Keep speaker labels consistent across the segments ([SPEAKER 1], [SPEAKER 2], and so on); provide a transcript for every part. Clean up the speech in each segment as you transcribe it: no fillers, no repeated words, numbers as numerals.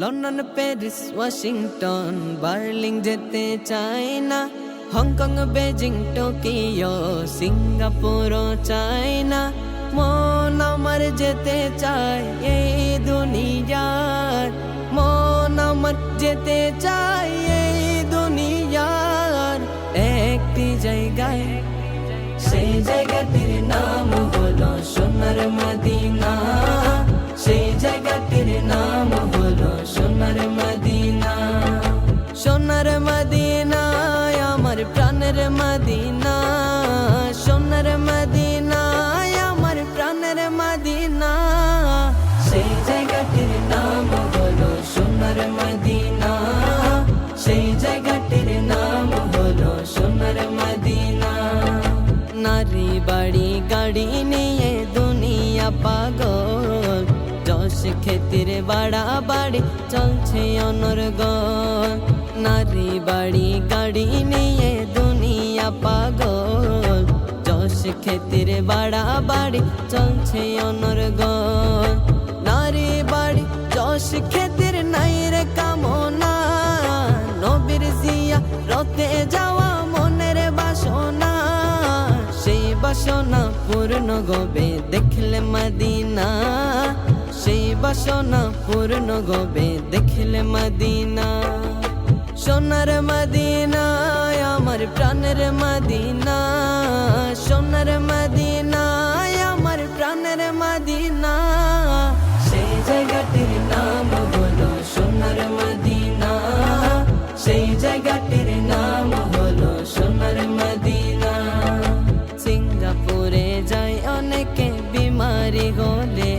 [SPEAKER 1] London, Paris, Washington, Berlin যেতে চাই না, হংকং, বেজিং, টোকিও, সিঙ্গাপুরও চাই না। মন আমার যেতে চায় এই দুনিয়ার, মন আমার যেতে চায় এই দুনিয়ার একটি জায়গায়। সেই জায়গাটির নাম হলো সোনার মদিনা, সেই জায়গাটির নাম হলো সোনার মদিনা। সোনার মদিনা আমার প্রাণের মদিনা, সোনার মদিনা আমার প্রাণের মদিনা। সেই জায়গাটির নাম হলো সোনার মদিনা, সেই জায়গাটির নাম হলো সোনার মদিনা। নারী বাড়ি গাড়ি নিয়ে দুনিয়া পাগল, যশ খ্যাতির বাড়াবাড়ি চলছে অনর্গল। নারী বাড়ি গাড়ি নিয়ে দুনিয়া পাগল, যশ খ্যাতির বাড়াবাড়ি চলছে অনর্গল। নারী বাড়ি যশ খ্যাতির নাই রে কামনা, নবীর জিয়া রতে যাওয়া মনের বাসনা। সেই বাসনা পূর্ণ গবে দেখলে মদিনা, সেই বাসনা পূর্ণ গবে দেখলে মদিনা। সোনার মদিনা আমার প্রাণের মদিনা, সোনার মদিনা আমার প্রাণের মদিনা। সেই জায়গাটির নাম হলো সোনার মদিনা, সেই জায়গাটির নাম হলো সোনার মদিনা। সিঙ্গাপুরে যায় অনেকে বিমারি হলে,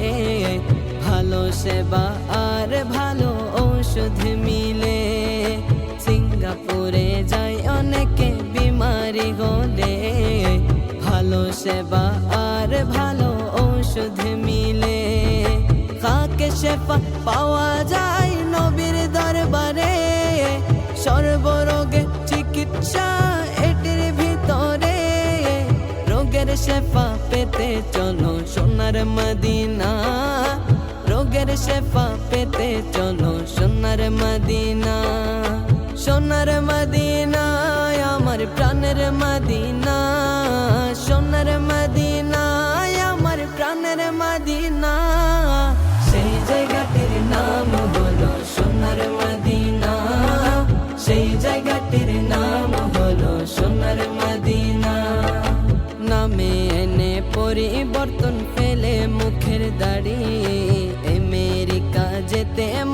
[SPEAKER 1] ভালো সেবা আর ভালো ঔষধ মিলে। সিঙ্গাপুরে যায় অনেকে বিমারি হলে, ভালো সেবা আর ভালো ঔষধ মিলে। কাকে সেবা পাওয়া যায় নবীর দরবারে, সর্বরোগে চিকিৎসা এটির ভিতরে। রোগের শেফা পেতে চলো সোনার মদিনা, রোগের শেফা পেতে চলো সোনার মদিনা। সোনার মদিনা আমার প্রাণের মদিনা।